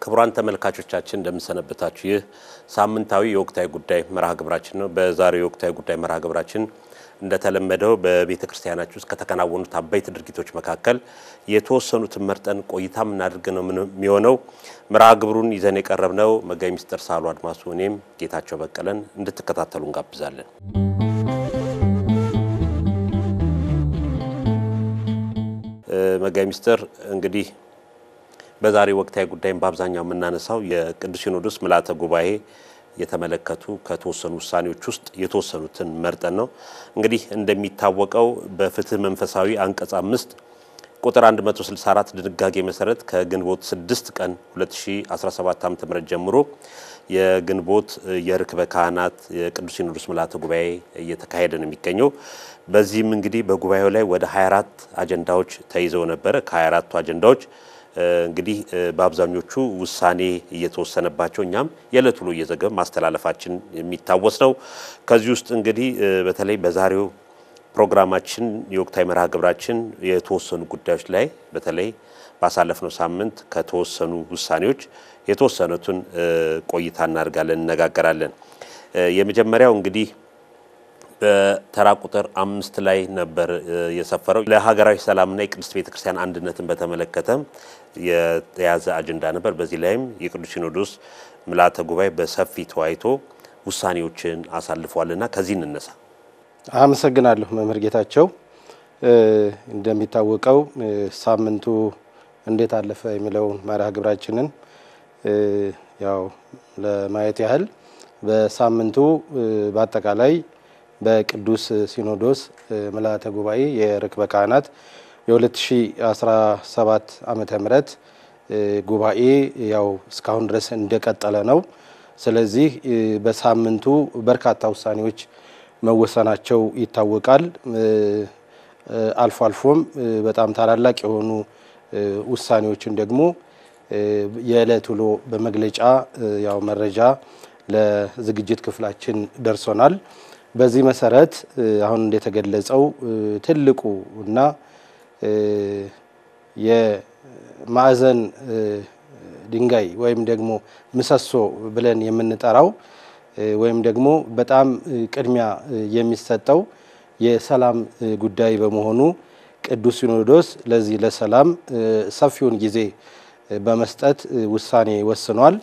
ክቡራን ተመልካቾቻችን እንደምሰነበታችሁ ይህ ሳምንታዊ የወቅታዊ ጉዳይ መርሃ ግብራችን ነው። በዛሬው የወቅታዊ ጉዳይ መርሃ ግብራችን እንደተለመደው በቤተ ክርስቲያናችን ውስጥ ከተከናወኑት አበይት ድርጊቶች መካከል የተወሰኑትን መርጠን ቆይታ እናድርግ ነው የሚሆነው። መርሃ ግብሩን ይዘን የቀረብነው መጋቢ ሚስጥር ሳሉ አድማሱ እኔም ጌታቸው በቀለን እንድትከታተሉ እንጋብዛለን። መጋቢ ሚስጥር እንግዲህ በዛሬ ወቅታዊ ጉዳይን በአብዛኛው የምናነሳው የቅዱስ ሲኖዶስ ምልዓተ ጉባኤ የተመለከቱ ከተወሰኑ ውሳኔዎች ውስጥ የተወሰኑትን መርጠን ነው። እንግዲህ እንደሚታወቀው በፍትህ መንፈሳዊ አንቀጽ 5 ቁጥር 164 ድንጋጌ መሰረት ከግንቦት 6 ቀን 2017 ዓ.ም ጀምሮ የግንቦት የርክበ ካህናት የቅዱስ ሲኖዶስ ምልዓተ ጉባኤ እየተካሄደ ነው የሚገኘው። በዚህም እንግዲህ በጉባኤው ላይ ወደ 24 አጀንዳዎች ተይዘው ነበር። ከ24ቱ አጀንዳዎች እንግዲህ በአብዛኞቹ ውሳኔ እየተወሰነባቸው እኛም የዕለት ውሎ እየዘገበ ማስተላለፋችን የሚታወስ ነው። ከዚህ ውስጥ እንግዲህ በተለይ በዛሬው ፕሮግራማችን የወቅታዊ መርሃ ግብራችን የተወሰኑ ጉዳዮች ላይ በተለይ ባሳለፍነው ሳምንት ከተወሰኑ ውሳኔዎች የተወሰኑትን ቆይታ እናደርጋለን እንነጋገራለን። የመጀመሪያው እንግዲህ በተራ ቁጥር 5 ላይ ነበር የሰፈረው ለሀገራዊ ሰላምና የቅድስት ቤተክርስቲያን አንድነትን በተመለከተ የያዘ አጀንዳ ነበር። በዚህ ላይም የቅዱስ ሲኖዶስ ምልዓተ ጉባኤ በሰፊ ተወያይቶ ውሳኔዎችን አሳልፏልና ከዚህ እንነሳ። አመሰግናለሁ መምህር ጌታቸው። እንደሚታወቀው ሳምንቱ እንዴት አለፈ የሚለውን መርሃ ግብራችንን ያው ለማየት ያህል በሳምንቱ በአጠቃላይ በቅዱስ ሲኖዶስ ምልዓተ ጉባኤ የርክበ ካህናት የ2017 ዓመተ ምህረት ጉባኤ ያው እስካሁን ድረስ እንደቀጠለ ነው። ስለዚህ በሳምንቱ በርካታ ውሳኔዎች መወሰናቸው ይታወቃል። አልፎ አልፎም በጣም ታላላቅ የሆኑ ውሳኔዎችን ደግሞ የዕለት ውሎ በመግለጫ ያው መረጃ ለዝግጅት ክፍላችን ደርሶናል። በዚህ መሰረት አሁን እንደተገለጸው ትልቁ እና የማዕዘን ድንጋይ ወይም ደግሞ ምሰሶ ብለን የምንጠራው ወይም ደግሞ በጣም ቅድሚያ የሚሰጠው የሰላም ጉዳይ በመሆኑ ቅዱስ ሲኖዶስ ለዚህ ለሰላም ሰፊውን ጊዜ በመስጠት ውሳኔ ወስኗል።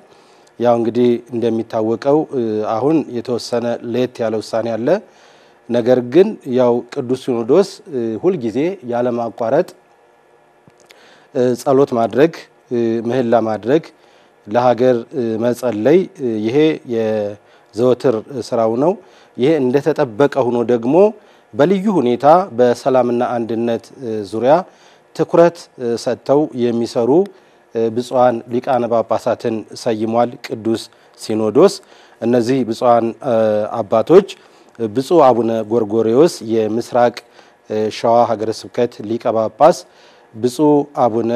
ያው እንግዲህ እንደሚታወቀው አሁን የተወሰነ ለየት ያለ ውሳኔ አለ። ነገር ግን ያው ቅዱስ ሲኖዶስ ሁል ጊዜ ያለ ማቋረጥ ጸሎት ማድረግ፣ ምህላ ማድረግ፣ ለሀገር መጸለይ ይሄ የዘወትር ስራው ነው። ይሄ እንደተጠበቀ ሆኖ ደግሞ በልዩ ሁኔታ በሰላምና አንድነት ዙሪያ ትኩረት ሰጥተው የሚሰሩ ብፁዓን ሊቃነ ጳጳሳትን ሰይሟል ቅዱስ ሲኖዶስ። እነዚህ ብፁዓን አባቶች ብፁዕ አቡነ ጎርጎርዮስ የምስራቅ ሸዋ ሀገረ ስብከት ሊቀ ጳጳስ፣ ብፁዕ አቡነ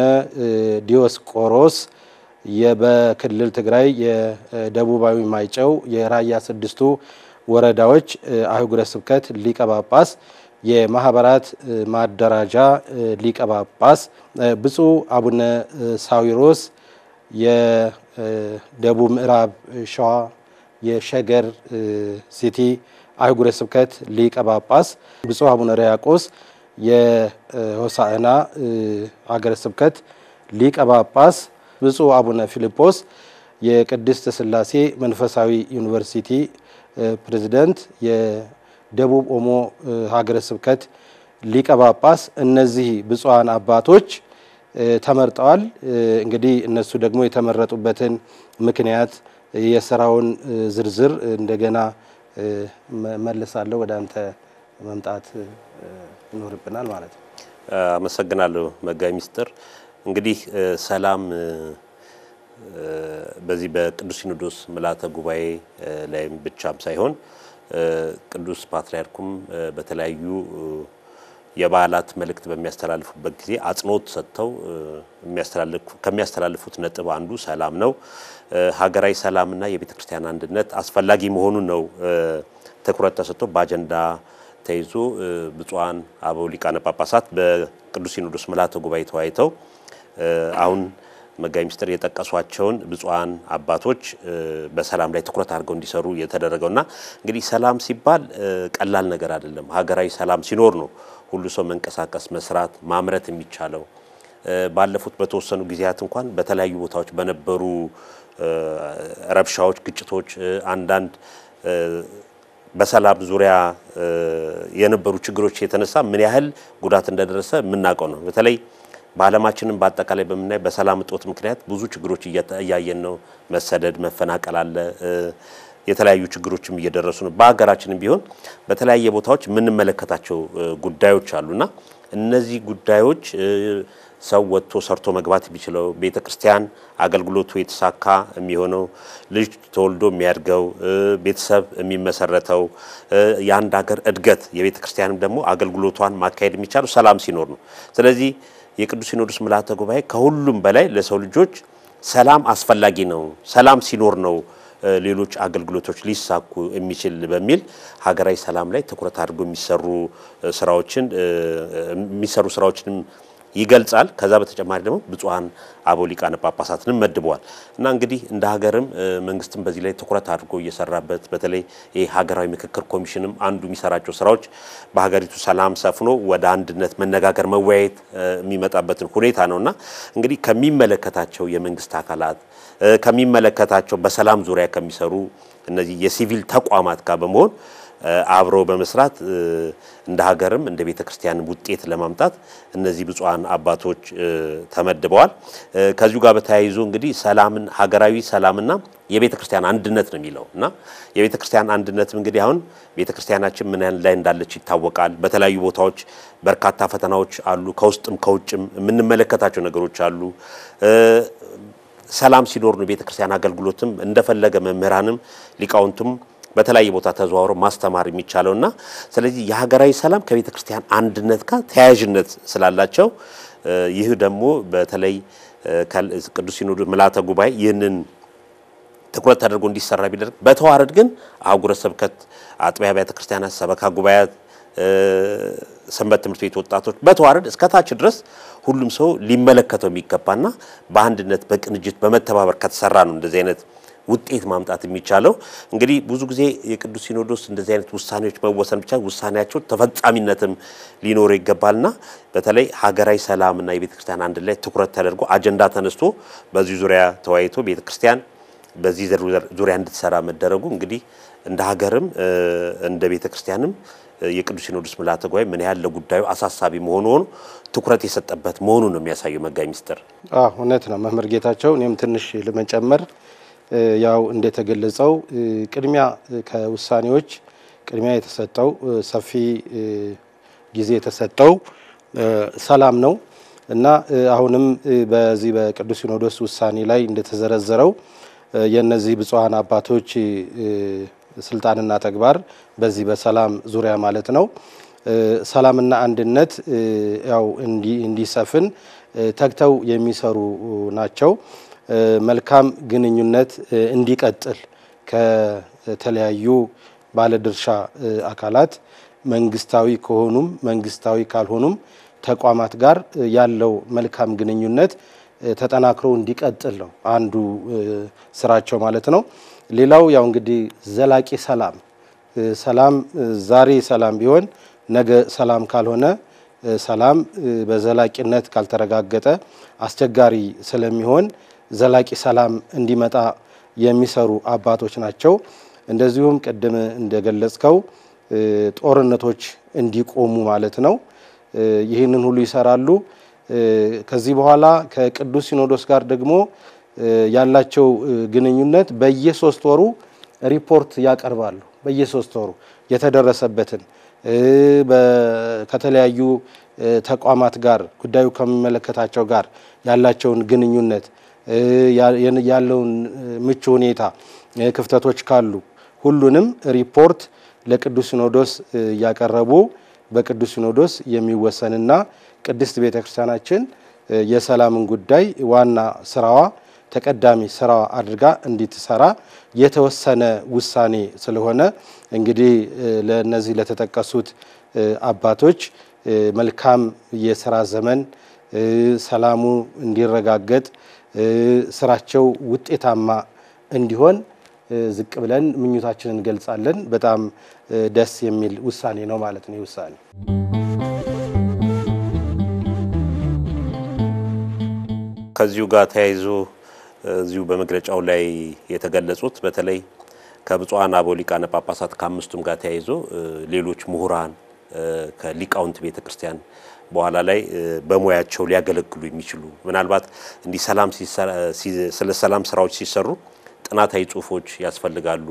ዲዮስቆሮስ በክልል ትግራይ የደቡባዊ ማይጨው የራያ 6ቱ ወረዳዎች አህጉረ ስብከት ሊቀ ጳጳስ፣ የማህበራት ማደራጃ ሊቀ ጳጳስ፣ ብፁዕ አቡነ ሳዊሮስ የደቡብ ምዕራብ ሸዋ የሸገር ሲቲ አህጉረ ስብከት ሊቀ ጳጳስ፣ ብፁዕ አቡነ ሪያቆስ የሆሳዕና ሀገረ ስብከት ሊቀ ጳጳስ፣ ብፁዕ አቡነ ፊልጶስ የቅድስት ሥላሴ መንፈሳዊ ዩኒቨርሲቲ ፕሬዝዳንት ደቡብ ኦሞ ሀገረ ስብከት ሊቀ ጳጳስ እነዚህ ብፁዓን አባቶች ተመርጠዋል። እንግዲህ እነሱ ደግሞ የተመረጡበትን ምክንያት የሥራውን ዝርዝር እንደገና መልሳለሁ ወደ አንተ መምጣት ይኖርብናል ማለት ነው። አመሰግናለሁ መጋቢ ሚስጥር። እንግዲህ ሰላም በዚህ በቅዱስ ሲኖዶስ ምልዓተ ጉባኤ ላይም ብቻም ሳይሆን ቅዱስ ፓትርያርኩም በተለያዩ የበዓላት መልእክት በሚያስተላልፉበት ጊዜ አጽንኦት ሰጥተው ከሚያስተላልፉት ነጥብ አንዱ ሰላም ነው። ሀገራዊ ሰላምና የቤተክርስቲያን አንድነት አስፈላጊ መሆኑን ነው ትኩረት ተሰጥቶ በአጀንዳ ተይዞ ብፁዓን አበው ሊቃነ ጳጳሳት በቅዱስ ሲኖዶስ ምልዓተ ጉባኤ ተወያይተው አሁን መጋቢ ሚኒስትር የጠቀሷቸውን ብፁዓን አባቶች በሰላም ላይ ትኩረት አድርገው እንዲሰሩ የተደረገውና እንግዲህ ሰላም ሲባል ቀላል ነገር አይደለም። ሀገራዊ ሰላም ሲኖር ነው ሁሉ ሰው መንቀሳቀስ፣ መስራት፣ ማምረት የሚቻለው። ባለፉት በተወሰኑ ጊዜያት እንኳን በተለያዩ ቦታዎች በነበሩ ረብሻዎች፣ ግጭቶች አንዳንድ በሰላም ዙሪያ የነበሩ ችግሮች የተነሳ ምን ያህል ጉዳት እንደደረሰ የምናውቀው ነው። በተለይ በዓለማችንም በአጠቃላይ በመናይ በሰላም እጦት ምክንያት ብዙ ችግሮች እያየን ነው። መሰደድ፣ መፈናቀል አለ። የተለያዩ ችግሮችም እየደረሱ ነው። በአገራችንም ቢሆን በተለያየ ቦታዎች የምንመለከታቸው ጉዳዮች አሉና እነዚህ ጉዳዮች ሰው ወጥቶ ሰርቶ መግባት የሚችለው ቤተክርስቲያን አገልግሎቱ የተሳካ የሚሆነው ልጅ ተወልዶ የሚያድገው ቤተሰብ የሚመሰረተው የአንድ ሀገር እድገት የቤተክርስቲያንም ደግሞ አገልግሎቷን ማካሄድ የሚቻለው ሰላም ሲኖር ነው። ስለዚህ የቅዱስ ሲኖዶስ ምልዓተ ጉባኤ ከሁሉም በላይ ለሰው ልጆች ሰላም አስፈላጊ ነው፣ ሰላም ሲኖር ነው ሌሎች አገልግሎቶች ሊሳኩ የሚችል በሚል ሀገራዊ ሰላም ላይ ትኩረት አድርጎ የሚሰሩ ስራዎችንም ይገልጻል። ከዛ በተጨማሪ ደግሞ ብፁዓን አበው ሊቃነ ጳጳሳትንም መድበዋል እና እንግዲህ እንደ ሀገርም መንግስትም በዚህ ላይ ትኩረት አድርጎ እየሰራበት በተለይ ሀገራዊ ምክክር ኮሚሽንም አንዱ የሚሰራቸው ስራዎች በሀገሪቱ ሰላም ሰፍኖ ወደ አንድነት መነጋገር መወያየት የሚመጣበትን ሁኔታ ነውና እንግዲህ ከሚመለከታቸው የመንግስት አካላት ከሚመለከታቸው በሰላም ዙሪያ ከሚሰሩ እነዚህ የሲቪል ተቋማት ጋር በመሆን አብሮ በመስራት እንደ ሀገርም እንደ ቤተክርስቲያን ውጤት ለማምጣት እነዚህ ብፁዓን አባቶች ተመድበዋል። ከዚሁ ጋር በተያይዞ እንግዲህ ሰላምን ሀገራዊ ሰላምና የቤተክርስቲያን አንድነት ነው የሚለውና የቤተክርስቲያን አንድነትም እንግዲህ አሁን ቤተክርስቲያናችን ምን ላይ እንዳለች ይታወቃል። በተለያዩ ቦታዎች በርካታ ፈተናዎች አሉ። ከውስጥም ከውጭም የምንመለከታቸው ነገሮች አሉ። ሰላም ሲኖር ነው ቤተክርስቲያን አገልግሎትም እንደፈለገ መምህራንም ሊቃውንቱም በተለያየ ቦታ ተዘዋውሮ ማስተማር የሚቻለውና ስለዚህ የሀገራዊ ሰላም ከቤተክርስቲያን አንድነት ጋር ተያያዥነት ስላላቸው ይህ ደግሞ በተለይ ቅዱስ ሲኖዶስ ምልዓተ ጉባኤ ይህንን ትኩረት ተደርጎ እንዲሰራ ቢደረግ በተዋረድ ግን አህጉረ ስብከት አጥቢያ ቤተክርስቲያናት ሰበካ ጉባኤያት ሰንበት ትምህርት ቤት ወጣቶች በተዋረድ እስከታች ድረስ ሁሉም ሰው ሊመለከተው የሚገባና በአንድነት በቅንጅት በመተባበር ከተሰራ ነው እንደዚህ አይነት ውጤት ማምጣት የሚቻለው። እንግዲህ ብዙ ጊዜ የቅዱስ ሲኖዶስ እንደዚህ አይነት ውሳኔዎች መወሰን ብቻ ውሳኔያቸው ተፈጻሚነትም ሊኖር ይገባልና በተለይ ሀገራዊ ሰላምና የቤተክርስቲያን አንድ ላይ ትኩረት ተደርጎ አጀንዳ ተነስቶ በዚህ ዙሪያ ተወያይቶ ቤተክርስቲያን በዚህ ዙሪያ እንድትሰራ መደረጉ እንግዲህ እንደ ሀገርም እንደ ቤተክርስቲያንም የቅዱስ ሲኖዶስ ምልዓተ ጉባኤ ምን ያህል ለጉዳዩ አሳሳቢ መሆኑን ትኩረት የሰጠበት መሆኑን ነው የሚያሳየው። መጋቢ ሚኒስትር እውነት ነው መምህር ጌታቸው። እኔም ትንሽ ለመጨመር ያው እንደተገለጸው ቅድሚያ ከውሳኔዎች ቅድሚያ የተሰጠው ሰፊ ጊዜ የተሰጠው ሰላም ነው እና አሁንም በዚህ በቅዱስ ሲኖዶስ ውሳኔ ላይ እንደተዘረዘረው የነዚህ ብፁዓን አባቶች ስልጣንና ተግባር በዚህ በሰላም ዙሪያ ማለት ነው ሰላምና አንድነት ያው እንዲሰፍን ተግተው የሚሰሩ ናቸው። መልካም ግንኙነት እንዲቀጥል ከተለያዩ ባለድርሻ አካላት መንግስታዊ ከሆኑም መንግስታዊ ካልሆኑም ተቋማት ጋር ያለው መልካም ግንኙነት ተጠናክሮ እንዲቀጥል ነው አንዱ ስራቸው ማለት ነው። ሌላው ያው እንግዲህ ዘላቂ ሰላም ዛሬ ሰላም ቢሆን ነገ ሰላም ካልሆነ ሰላም በዘላቂነት ካልተረጋገጠ አስቸጋሪ ስለሚሆን ዘላቂ ሰላም እንዲመጣ የሚሰሩ አባቶች ናቸው። እንደዚሁም ቀደም እንደገለጽከው ጦርነቶች እንዲቆሙ ማለት ነው ይህንን ሁሉ ይሰራሉ። ከዚህ በኋላ ከቅዱስ ሲኖዶስ ጋር ደግሞ ያላቸው ግንኙነት በየ3 ወሩ ሪፖርት ያቀርባሉ። በየ3 ወሩ የተደረሰበትን ከተለያዩ ተቋማት ጋር ጉዳዩ ከሚመለከታቸው ጋር ያላቸውን ግንኙነት ያለውን ምቹ ሁኔታ ክፍተቶች ካሉ ሁሉንም ሪፖርት ለቅዱስ ሲኖዶስ ያቀረቡ በቅዱስ ሲኖዶስ የሚወሰንና ቅድስት ቤተክርስቲያናችን የሰላምን ጉዳይ ዋና ስራዋ ተቀዳሚ ስራዋ አድርጋ እንድትሰራ የተወሰነ ውሳኔ ስለሆነ እንግዲህ ለነዚህ ለተጠቀሱት አባቶች መልካም የሥራ ዘመን ሰላሙ እንዲረጋገጥ ስራቸው ውጤታማ እንዲሆን ዝቅ ብለን ምኞታችንን ገልጻለን። በጣም ደስ የሚል ውሳኔ ነው ማለት ነው ውሳኔ። ከዚሁ ጋር ተያይዞ እዚሁ በመግለጫው ላይ የተገለጹት በተለይ ከብፁዓን አበው ሊቃነ ጳጳሳት ከአምስቱም ጋር ተያይዞ ሌሎች ምሁራን ከሊቃውንት ቤተክርስቲያን በኋላ ላይ በሙያቸው ሊያገለግሉ የሚችሉ ምናልባት እንዲ ስለ ሰላም ስራዎች ሲሰሩ ጥናታዊ ጽሁፎች ያስፈልጋሉ።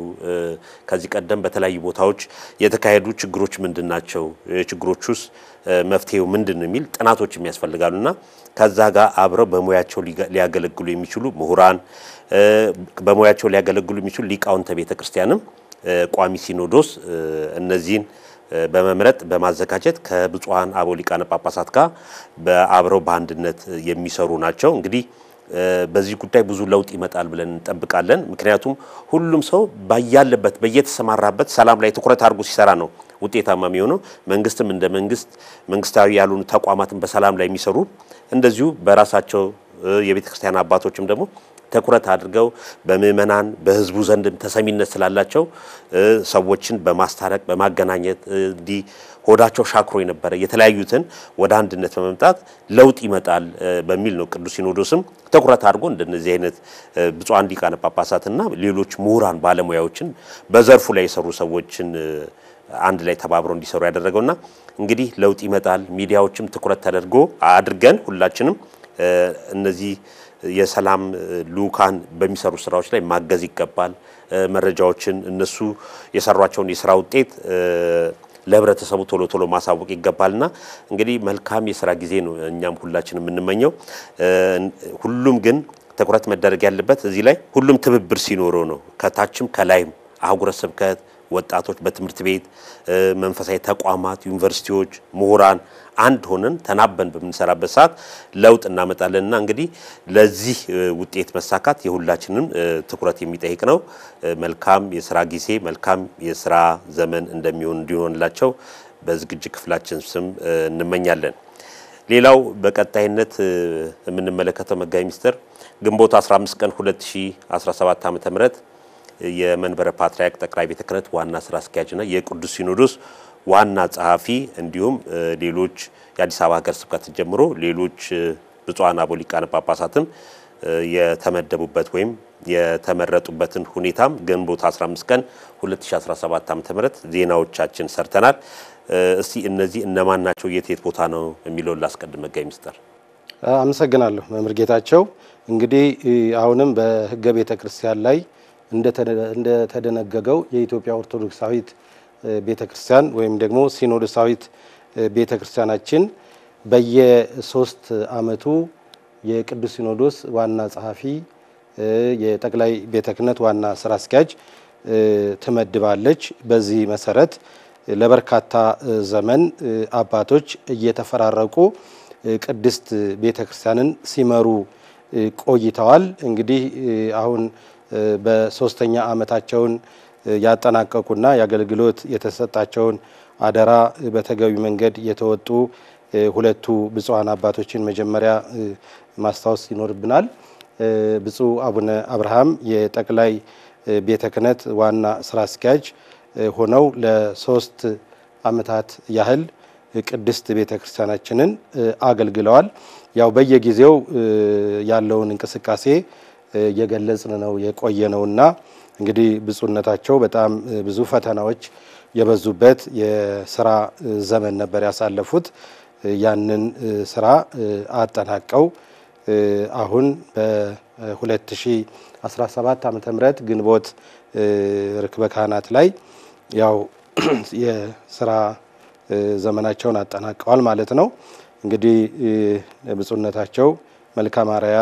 ከዚህ ቀደም በተለያዩ ቦታዎች የተካሄዱ ችግሮች ምንድናቸው፣ ችግሮቹስ መፍትሄው ምንድነው የሚል ጥናቶችም ያስፈልጋሉና ከዛ ጋር አብረው በሙያቸው ሊያገለግሉ የሚችሉ ምሁራን በሙያቸው ሊያገለግሉ የሚችሉ ሊቃውንት ቤተክርስቲያንም ቋሚ ሲኖዶስ እነዚህን በመምረጥ በማዘጋጀት ከብፁዓን አበው ሊቃነ ጳጳሳት ጋር በአብረው በአንድነት የሚሰሩ ናቸው። እንግዲህ በዚህ ጉዳይ ብዙ ለውጥ ይመጣል ብለን እንጠብቃለን። ምክንያቱም ሁሉም ሰው ባያለበት በየተሰማራበት ሰላም ላይ ትኩረት አድርጎ ሲሰራ ነው ውጤታማ የሚሆነው። መንግስትም እንደ መንግስታዊ ያሉን ተቋማትን በሰላም ላይ የሚሰሩ እንደዚሁ በራሳቸው የቤተክርስቲያን አባቶችም ደግሞ ትኩረት አድርገው በመመናን በህዝቡ ዘንድም ተሰሚነት ስላላቸው ሰዎችን በማስታረቅ በማገናኘት ሆዳቸው ሻክሮ የነበረ የተለያዩትን ወደ አንድነት በመምጣት ለውጥ ይመጣል በሚል ነው ቅዱስ ሲኖዶስም ትኩረት አድርጎ እንደነዚህ አይነት ብፁዓን ሊቃነ ጳጳሳትና ሌሎች ምሁራን ባለሙያዎችን በዘርፉ ላይ የሰሩ ሰዎችን አንድ ላይ ተባብረው እንዲሰሩ ያደረገውና እንግዲህ ለውጥ ይመጣል። ሚዲያዎችም ትኩረት ተደርጎ አድርገን ሁላችንም እነዚህ የሰላም ሉካን በሚሰሩ ስራዎች ላይ ማገዝ ይገባል። መረጃዎችን እነሱ የሰሯቸውን የሥራ ውጤት ለህብረተሰቡ ቶሎ ማሳወቅ ይገባልና እንግዲህ መልካም የሥራ ጊዜ ነው እኛም ሁላችንም የምንመኘው። ሁሉም ግን ትኩረት መደረግ ያለበት እዚህ ላይ ሁሉም ትብብር ሲኖረው ነው። ከታችም ከላይም አህጉረ ስብከት ወጣቶች በትምህርት ቤት መንፈሳዊ ተቋማት ዩኒቨርሲቲዎች ምሁራን አንድ ሆነን ተናበን በመንሰራበት ሰዓት ለውጥ እናመጣለንና እንግዲህ ለዚህ ውጤት መሳካት የሁላችንም ትኩረት የሚጠይቅ ነው። መልካም የሥራ ጊዜ መልካም የሥራ ዘመን እንዲሆንላቸው በዝግጅት ክፍላችን ስም እንመኛለን። ሌላው በቀጣይነት የምንመለከተው መጋቢ ሚኒስትር ግንቦት 15 ቀን 2017 ዓ.ም የመንበረ ፓትርያርክ ጠቅላይ ቤተ ክህነት ዋና ስራ አስኪያጅና የቅዱስ ሲኖዶስ ዋና ጸሐፊ እንዲሁም ሌሎች የአዲስ አበባ ሀገረ ስብከት ጀምሮ ሌሎች ብፁዓን አበው ሊቃነ ጳጳሳትም የተመደቡበት ወይም የተመረጡበትን ሁኔታም ግንቦት 15 ቀን 2017 ዓ.ም ዜናዎቻችን ሰርተናል። እስቲ እነዚህ እነማን ናቸው የት ቦታ ነው የሚለው ላስቀድም መጋቢ ሚኒስትር። አመሰግናለሁ መምህር ጌታቸው። እንግዲህ አሁንም በሕገ ቤተ ክርስቲያን ላይ እንደተደነገገው የኢትዮጵያ ኦርቶዶክሳዊት ቤተክርስቲያን ወይም ደግሞ ሲኖዶሳዊት ቤተክርስቲያናችን በየ3 አመቱ የቅዱስ ሲኖዶስ ዋና ጸሐፊ የጠቅላይ ቤተ ክህነት ዋና ስራ አስኪያጅ ትመድባለች። በዚህ መሰረት ለበርካታ ዘመን አባቶች እየተፈራረቁ ቅድስት ቤተክርስቲያንን ሲመሩ ቆይተዋል። እንግዲህ አሁን በሶስተኛ አመታቸውን ያጠናቀቁና ያገልግሎት የተሰጣቸውን አደራ በተገቢ መንገድ የተወጡ ሁለቱ ብፁዓን አባቶችን መጀመሪያ ማስታወስ ይኖርብናል። ብፁዕ አቡነ አብርሃም የጠቅላይ ቤተ ክህነት ዋና ስራ አስኪያጅ ሆነው ለ3 አመታት ያህል ቅድስት ቤተክርስቲያናችንን አገልግለዋል። ያው በየጊዜው ያለውን እንቅስቃሴ የገለጽን ነው የቆየነውና እንግዲህ ብፁዕነታቸው በጣም ብዙ ፈተናዎች የበዙበት የሥራ ዘመን ነበር ያሳለፉት። ያንን ስራ አጠናቀው አሁን በ2017 ዓ.ም ግንቦት ርክበ ካህናት ላይ ያው የሥራ ዘመናቸውን አጠናቀዋል ማለት ነው። እንግዲህ ብፁዕነታቸው መልካም አርአያ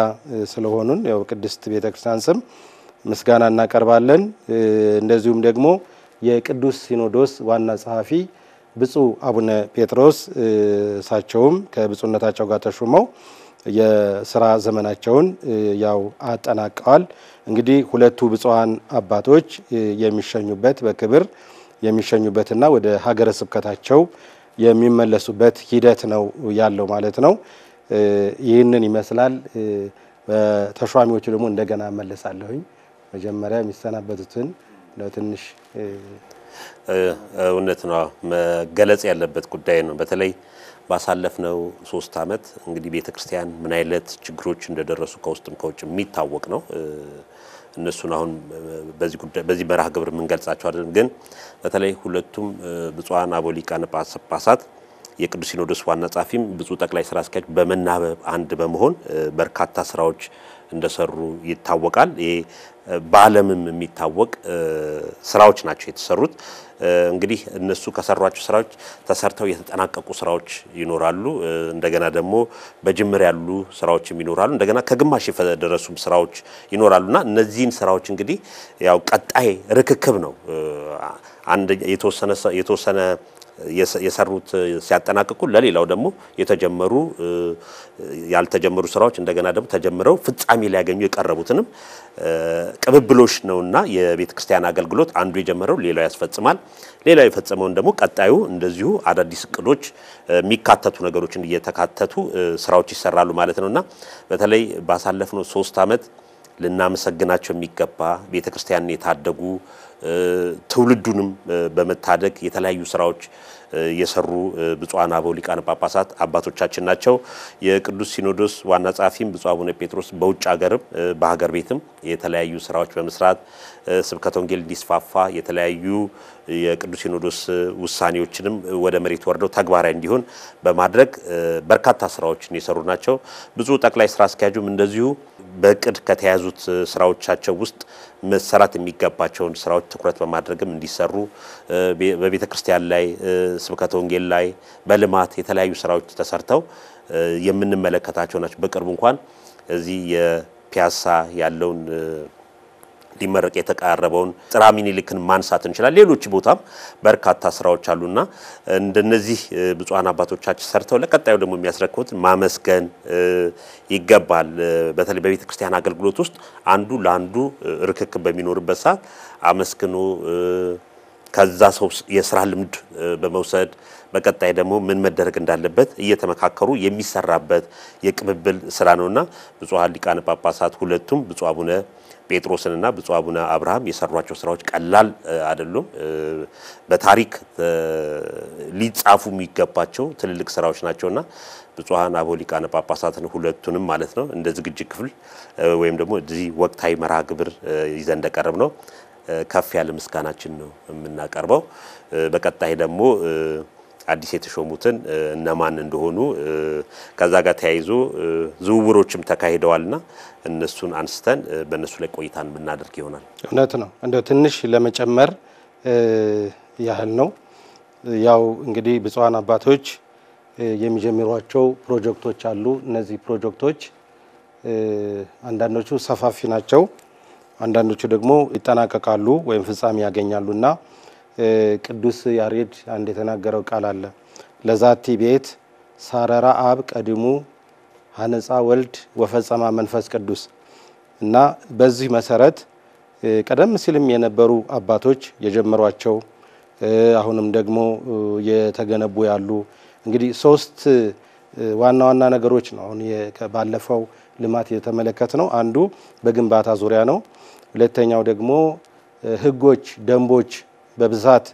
ስለሆኑን ያው ቅድስት ቤተክርስቲያን ስም ምስጋና እናቀርባለን። እንደዚሁም ደግሞ የቅዱስ ሲኖዶስ ዋና ጸሐፊ ብፁዕ አቡነ ጴጥሮስ እሳቸውም ከብፁዕነታቸው ጋር ተሹመው የሥራ ዘመናቸውን ያው አጠናቀዋል። እንግዲህ ሁለቱ ብፁዓን አባቶች የሚሸኙበት በክብር የሚሸኙበትና ወደ ሀገረ ስብከታቸው የሚመለሱበት ሂደት ነው ያለው ማለት ነው። ይህንን ይመስላል። በተሿሚዎቹ ደግሞ እንደገና መለሳለሁኝ መጀመሪያ የሚሰናበቱትን ለትንሽ እውነት ነው መገለጽ ያለበት ጉዳይ ነው በተለይ ባሳለፍነው 3 አመት እንግዲህ ቤተክርስቲያን ምን አይነት ችግሮች እንደደረሱ ከውስጥም ከውጭ የሚታወቅ ነው እነሱን አሁን በዚህ መርሃ ግብር ምን ገልጻቸው አይደለም ግን በተለይ ሁለቱም ብፁዓን አበው ሊቃነ ጳጳሳት የቅዱስ ሲኖዶስ ዋና ጻፊም ብፁዕ ጠቅላይ ስራ አስኪያጅ በመናበብ አንድ በመሆን በርካታ ስራዎች እንደሰሩ ይታወቃል ይሄ በዓለምም የሚታወቅ ስራዎች ናቸው የተሰሩት እንግዲህ እነሱ ከሰሯቸው ስራዎች ተሰርተው የተጠናቀቁ ስራዎች ይኖራሉ እንደገና ደግሞ በጅምር ያሉ ስራዎች ይኖራሉ እንደገና ከግማሽ የደረሱ ስራዎች ይኖራሉና እነዚህን ስራዎች እንግዲህ ያው ቀጣይ ርክክብ ነው አንድ የተወሰነ የሰሩት ሲያጠናቅቁ ለሌላው ደግሞ የተጀመሩ ያልተጀመሩ ስራዎች እንደገና ደግሞ ተጀምረው ፍጻሜ ሊያገኙ የቀረቡትንም ቅብብሎሽ ነውና የቤተክርስቲያን አገልግሎት አንዱ የጀመረው ሌላው ያስፈጽማል ሌላው የፈጸመውን ደግሞ ቀጣዩ እንደዚሁ አዳዲስ እቅዶች የሚካተቱ ነገሮችን እየተካተቱ ስራዎች ይሰራሉ ማለት ነውና በተለይ ባሳለፍነው 3 አመት ልናመሰግናቸው የሚገባ ቤተክርስቲያንን የታደጉ ትውልዱንም በመታደግ የተለያዩ ስራዎች የሰሩ ብፁዓን አበው ሊቃነ ጳጳሳት አባቶቻችን ናቸው የቅዱስ ሲኖዶስ ዋና ጻፊም ብፁዕ አቡነ ጴጥሮስ በውጭ ሀገርም በሀገር ቤትም የተለያዩ ስራዎች በመስራት ስብከተ ወንጌል እንዲስፋፋ የተለያዩ የቅዱስ ሲኖዶስ ውሳኔዎችንም ወደ መሬት ወርደው ተግባራዊ እንዲሆን በማድረግ በርካታ ስራዎችን የሰሩ ናቸው ብፁዕ ጠቅላይ ስራ አስኪያጁም እንደዚሁ በቅድ ከተያዙት ስራዎቻቸው ውስጥ መሰራት የሚገባቸውን ስራዎች ትኩረት በማድረግም እንዲሰሩ በቤተክርስቲያን ላይ ስብከተ ወንጌል ላይ በልማት የተለያዩ ስራዎች ተሰርተው የምንመለከታቸው ናቸው በቅርቡ እንኳን እዚህ የፒያሳ ያለውን ሊመረቅ የተቃረበውን ጥራ ሚኒሊክን ማንሳት እንችላለን ሌሎች ቦታም በርካታ ስራዎች አሉና እንደነዚህ ብፁዓን አባቶቻችን ሰርተው ለቀጣዩ ደግሞ የሚያስረክቡት ማመስገን ይገባል በተለይ በቤተክርስቲያን አገልግሎት ውስጥ አንዱ ለአንዱ ርክክብ በሚኖርበት ሰዓት አመስግኖ ከዛ ሰው የሥራ ልምድ በመውሰድ በቀጣይ ደግሞ ምን መደረግ እንዳለበት እየተመካከሩ የሚሰራበት የቅብብል ስራ ነውና ብፁዓን ሊቃነ ጳጳሳት ሁለቱም ብፁዕ አቡነ ጴጥሮስንና ብፁዕ አቡነ አብርሃም የሰሯቸው ስራዎች ቀላል አይደሉም በታሪክ ሊጻፉ የሚገባቸው ትልልቅ ስራዎች ናቸውና ብፁዓን አበው ሊቃነ ጳጳሳትን ሁለቱንም ማለት ነው እንደ ዝግጅት ክፍል ወይም ደግሞ እዚህ ወቅታዊ መርሃ ግብር ይዘን እንደቀረብ ነው ከፍ ያለ ምስጋናችን ነው የምናቀርበው በቀጣይ ደግሞ አዲስ የተሾሙትን እነማን እንደሆኑ ከዛ ጋር ተያይዞ ዝውውሮችም ተካሂደዋልና እነሱን አንስተን በእነሱ ላይ ቆይታን ብናደርግ ይሆናል እውነት ነው እንደው ትንሽ ለመጨመር ያህል ነው ያው እንግዲህ ብፁዓን አባቶች የሚጀምሯቸው ፕሮጀክቶች አሉ እነዚህ ፕሮጀክቶች አንዳንዶቹ ሰፋፊ ናቸው አንዳንዶቹ ደግሞ ይጠናቀቃሉ ወይም ፍጻሜ ያገኛሉና ቅዱስ ያሬድ አንድ የተናገረው ቃል አለ ለዛቲ ቤት ሳረራ አብ ቀድሙ ሐነጻ ወልድ ወፈጸማ መንፈስ ቅዱስ እና በዚህ መሰረት ቀደም ሲልም የነበሩ አባቶች የጀመሯቸው አሁንም ደግሞ የተገነቡ ያሉ እንግዲህ 3 ዋና ዋና ነገሮች ነው አሁን ባለፈው ልማት የተመለከተነው አንዱ በግንባታ ዙሪያ ነው ሁለተኛው ደግሞ ህጎች ደንቦች በብዛት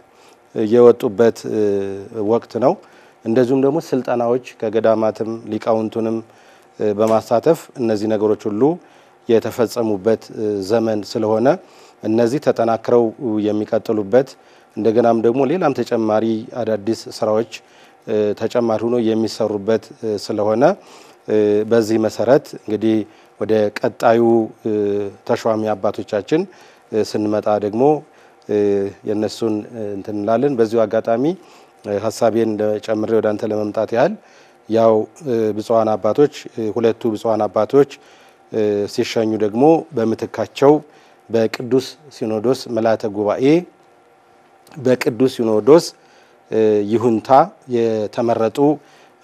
የወጡበት ወቅት ነው እንደዚሁም ደግሞ ስልጣናዎች ከገዳማትም ሊቃውንቱንም በማሳተፍ እነዚህ ነገሮች ሁሉ የተፈጸሙበት ዘመን ስለሆነ እነዚህ ተጠናክረው የሚቀጥሉበት እንደገናም ደግሞ ሌላም ተጨማሪ አዳዲስ ስራዎች ተጨማሪ ሆኖ የሚሰሩበት ስለሆነ በዚህ መሰረት እንግዲህ ወደ ቀጣዩ ተሿሚ አባቶቻችን ስንመጣ ደግሞ የነሱን እንትንላለን በዚሁ አጋጣሚ ሐሳቤን ጨምሬ ወደ አንተ ለመምጣት ያህል ያው ብፁዓን አባቶች ሁለቱ ብፁዓን አባቶች ሲሸኙ ደግሞ በመተካቸው በቅዱስ ሲኖዶስ ምልዓተ ጉባኤ በቅዱስ ሲኖዶስ ይሁንታ የተመረጡ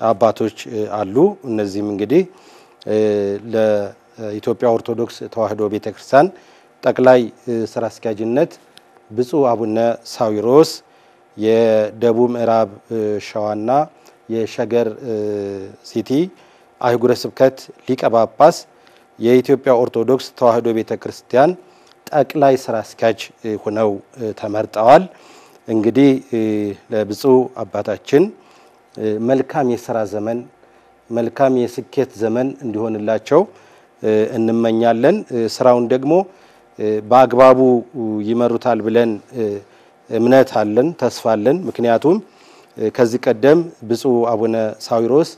አባቶች አሉ እነዚህም እንግዲህ ለኢትዮጵያ ኦርቶዶክስ ተዋሕዶ ቤተክርስቲያን ጠቅላይ ስራ አስኪያጅነት ብፁዕ አቡነ ሳዊሮስ የደቡብ ምዕራብ ሸዋና የሸገር ሲቲ አህጉረ ስብከት ሊቀ ጳጳስ የኢትዮጵያ ኦርቶዶክስ ተዋሕዶ ቤተክርስቲያን ጠቅላይ ስራ አስኪያጅ ሆነው ተመርጠዋል። እንግዲህ ለብፁዕ አባታችን መልካም የሥራ ዘመን መልካም የስኬት ዘመን እንዲሆንላቸው እንመኛለን። ስራውን ደግሞ በአግባቡ ይመሩታል ብለን እምነት አለን፣ ተስፋ አለን። ምክንያቱም ከዚህ ቀደም ብፁዕ አቡነ ሳዊሮስ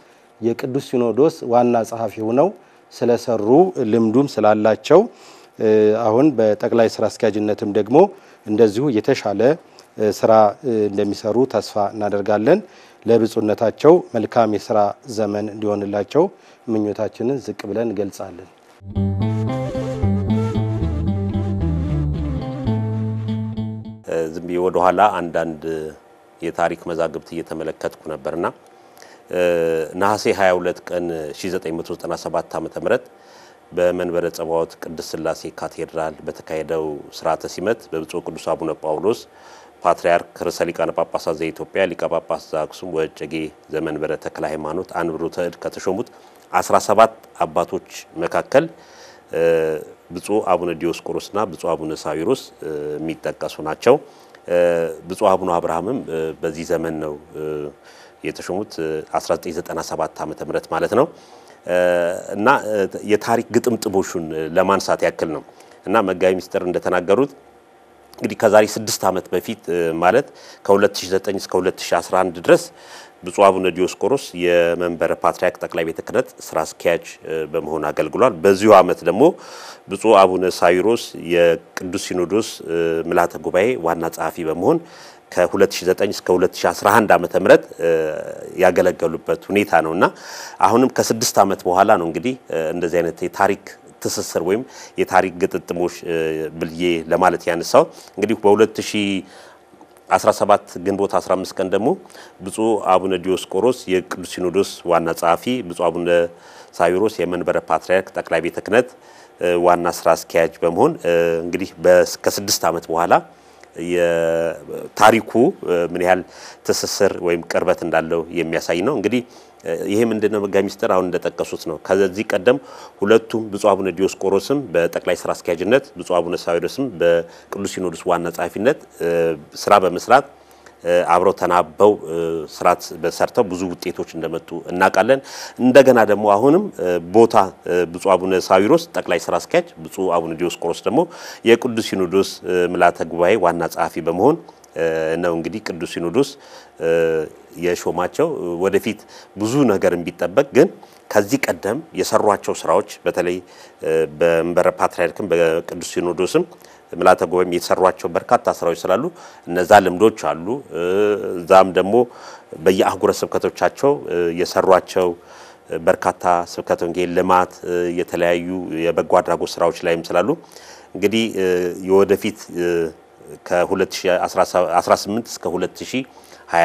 የቅዱስ ሲኖዶስ ዋና ጸሐፊ ሆነው ስለሰሩ ልምዱም ስላላቸው አሁን በጠቅላይ ስራ አስኪያጅነትም ደግሞ እንደዚሁ የተሻለ ስራ እንደሚሰሩ ተስፋ እናደርጋለን። ለብፁዕነታቸው መልካም የሥራ ዘመን እንዲሆንላቸው ምኞታችንን ዝቅ ብለን እንገልጻለን። ዝም ብዬ ወደ ኋላ አንዳንድ የታሪክ መዛግብት እየተመለከትኩ ነበርና ነሐሴ 22 ቀን 1997 ዓ.ም በመንበረ ጸባዖት ቅድስት ሥላሴ ካቴድራል በተካሄደው ሥርዓተ ሲመት በብፁዕ ቅዱስ አቡነ ጳውሎስ ፓትርያርክ ርዕሰ ሊቃነ ጳጳሳት ዘኢትዮጵያ ሊቀ ጳጳስ ዘአክሱም ወእጨጌ ዘመንበረ ተክለ ሃይማኖት አንብሮተ እድ ከተሾሙት 17 አባቶች መካከል ብፁዕ አቡነ ዲዮስቆሮስና ብፁዕ አቡነ ሳዊሮስ የሚጠቀሱ ናቸው። ብፁዕ አቡነ አብርሃምም በዚህ ዘመን ነው የተሾሙት 1997 ዓ.ም ማለት ነው። እና የታሪክ ግጥምጥሞሹን ለማንሳት ያክል ነው እና መጋቢ ሚስጥር እንደተናገሩት እንግዲህ ከዛሬ 6 ዓመት በፊት ማለት ከ2009 እስከ 2011 ድረስ ብፁዕ አቡነ ዲዮስቆሮስ የመንበረ ፓትርያርክ ጠቅላይ ቤተ ክህነት ስራ አስኪያጅ በመሆን አገልግሏል። በዚሁ ዓመት ደግሞ ብፁዕ አቡነ ሳዊሮስ የቅዱስ ሲኖዶስ ምልዓተ ጉባኤ ዋና ጸሐፊ በመሆን ከ2009 እስከ 2011 ዓመተ ምህረት ያገለገሉበት ሁኔታ ነውና አሁንም ከ6 ዓመት በኋላ ነው እንግዲህ እንደዚህ አይነት የታሪክ ትስስር ወይም የታሪክ ግጥጥሞሽ ብልዬ ለማለት ያነሳው። እንግዲህ በ2017 ግንቦት 15 ቀን ደግሞ ብፁዕ አቡነ ዲዮስቆሮስ የቅዱስ ሲኖዶስ ዋና ጸሐፊ፣ ብፁዕ አቡነ ሳዊሮስ የመንበረ ፓትርያርክ ጠቅላይ ቤተ ክህነት ዋና ስራ አስኪያጅ በመሆን እንግዲህ ከ6 ዓመት በኋላ የታሪኩ ምን ያህል ትስስር ወይም ቅርበት እንዳለው የሚያሳይ ነው። እንግዲህ ይሄ ምንድነው መጋቢ ሚስጥር አሁን እንደተጠቀሱት ነው። ከዚህ ቀደም ሁለቱም ብፁዕ አቡነ ዲዮስቆሮስም በጠቅላይ ስራ አስኪያጅነት ብፁዕ አቡነ ሳዊሮስም በቅዱስ ሲኖዶስ ዋና ጸሐፊነት ስራ በመስራት አብረው ተናበው ስራት በሰርተው ብዙ ውጤቶች እንደመጡ እናውቃለን። እንደገና ደግሞ አሁንም ቦታ ብፁዕ አቡነ ሳዊሮስ ጠቅላይ ስራ አስኪያጅ፣ ብፁዕ አቡነ ዲዮስቆሮስ ደግሞ የቅዱስ ሲኖዶስ ምልዓተ ጉባኤ ዋና ጸሐፊ በመሆን ነው እንግዲህ ቅዱስ ሲኖዶስ የሾማቸው። ወደፊት ብዙ ነገር ቢጠበቅ ግን ከዚህ ቀደም የሰሯቸው ስራዎች በተለይ በመንበረ ፓትርያርክም በቅዱስ ሲኖዶስም ምልዓተ ጉባኤም የተሰሯቸው በርካታ ስራዎች ስላሉ እነዛ ልምዶች አሉ። ዛም ደግሞ በየአህጉረ ስብከቶቻቸው የሰሯቸው በርካታ ስብከተ ወንጌል ልማት የተለያዩ የበጎ አድራጎት ስራዎች ላይም ስላሉ እንግዲህ የወደፊት ከ2018 እስከ 2020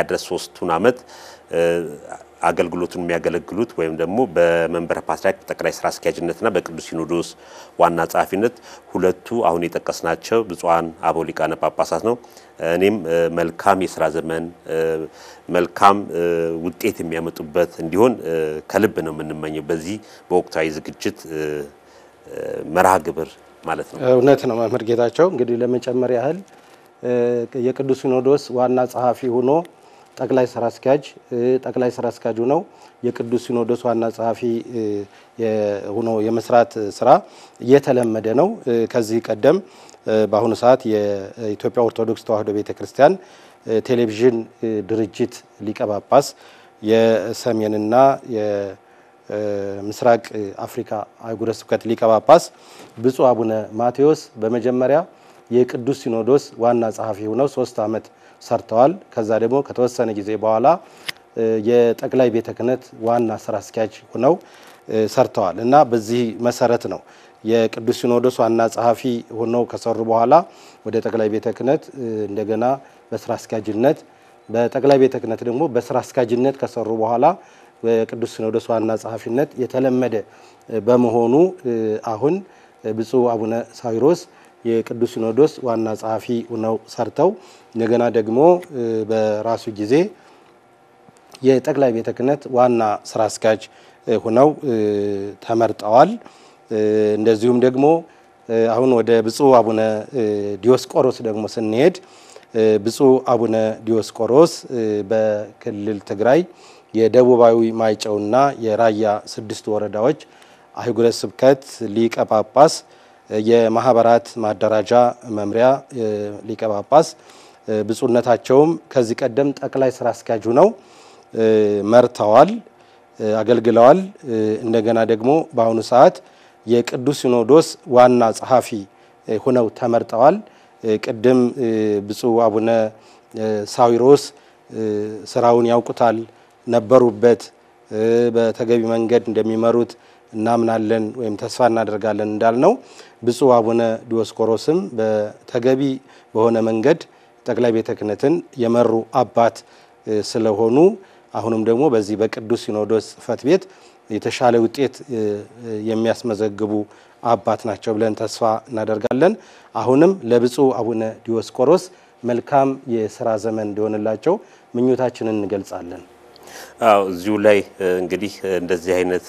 ድረስ 3 ዓመት አገልግሎቱን የሚያገለግሉት ወይም ደግሞ በመንበረ ፓትርያርክ ጠቅላይ ስራ አስኪያጅነትና በቅዱስ ሲኖዶስ ዋና ጸሐፊነት ሁለቱ አሁን የጠቀስናቸው ብፁዓን አበው ሊቃነ ጳጳሳት ነው። እኔም መልካም የሥራ ዘመን መልካም ውጤት የሚያመጡበት እንዲሆን ከልብ ነው የምንመኘው በዚህ በወቅታዊ ዝግጅት መርሃ ግብር ማለት ነው። እውነት ነው መምህር ጌታቸው። እንግዲህ ለመጨመር ያህል የቅዱስ ሲኖዶስ ዋና ጸሐፊ ሆኖ ጠቅላይ ስራ አስኪያጅ ነው የቅዱስ ሲኖዶስ ዋና ጸሐፊ ሆኖ የመስራት ስራ እየተለመደ ነው። ከዚህ ቀደም በአሁኑ ሰዓት የኢትዮጵያ ኦርቶዶክስ ተዋሕዶ ቤተክርስቲያን ቴሌቪዥን ድርጅት ሊቀ ጳጳስ የሰሜንና የምስራቅ አፍሪካ አህጉረ ስብከት ሊቀ ጳጳስ ብፁዕ አቡነ ማቴዎስ በመጀመሪያ የቅዱስ ሲኖዶስ ዋና ጸሐፊ ሆነው 3 ዓመት ሰርተዋል። ከዛ ደግሞ ከተወሰነ ጊዜ በኋላ የጠቅላይ ቤተ ክህነት ዋና ስራ አስኪያጅ ሆነው ሰርተዋል እና በዚህ መሰረት ነው የቅዱስ ሲኖዶስ ዋና ጸሐፊ ሆነው ከሰሩ በኋላ ወደ ጠቅላይ ቤተ ክህነት እንደገና በስራ አስኪያጅነት በጠቅላይ ቤተ ክህነት ደግሞ በስራ አስኪያጅነት ከሰሩ በኋላ በቅዱስ ሲኖዶስ ዋና ጸሐፊነት የተለመደ በመሆኑ አሁን ብፁዕ አቡነ ሳዊሮስ የቅዱስ ሲኖዶስ ዋና ጸሐፊ ሆነው ሰርተው እንደገና ደግሞ በራሱ ጊዜ የጠቅላይ ቤተ ክህነት ዋና ስራ አስኪያጅ ሆነው ተመርጠዋል። እንደዚሁም ደግሞ አሁን ወደ ብፁዕ አቡነ ዲዮስቆሮስ ደግሞ ስንሄድ ብፁዕ አቡነ ዲዮስቆሮስ በክልል ትግራይ የደቡባዊ ማይጨውና የራያ 6 ወረዳዎች አህጉረ ስብከት ሊቀ ጳጳስ የማህበራት ማደራጃ መምሪያ ሊቀ ጳጳስ ብፁዕነታቸውም ከዚህ ቀደም ጠቅላይ ስራ አስኪያጁ ነው መርተዋል አገልግለዋል እንደገና ደግሞ በአሁኑ ሰዓት የቅዱስ ሲኖዶስ ዋና ጸሐፊ ሆነው ተመርጠዋል ቅድም ብፁዕ አቡነ ሳዊሮስ ስራውን ያውቁታል ነበሩበት በተገቢ መንገድ እንደሚመሩት እናምናለን ወይም ተስፋ እናደርጋለን እንዳልነው ብፁዕ አቡነ ዲዮስቆሮስም በተገቢ በሆነ መንገድ ጠቅላይ ቤተ ክህነትን የመሩ አባት ስለሆኑ አሁንም ደግሞ በዚህ በቅዱስ ሲኖዶስ ጽሕፈት ቤት የተሻለ ውጤት የሚያስመዘግቡ አባት ናቸው ብለን ተስፋ እናደርጋለን አሁንም ለብፁዕ አቡነ ዲዮስቆሮስ መልካም የሥራ ዘመን እንዲሆንላቸው ምኞታችንን እንገልጻለን እዚሁ ላይ እንግዲህ እንደዚህ አይነት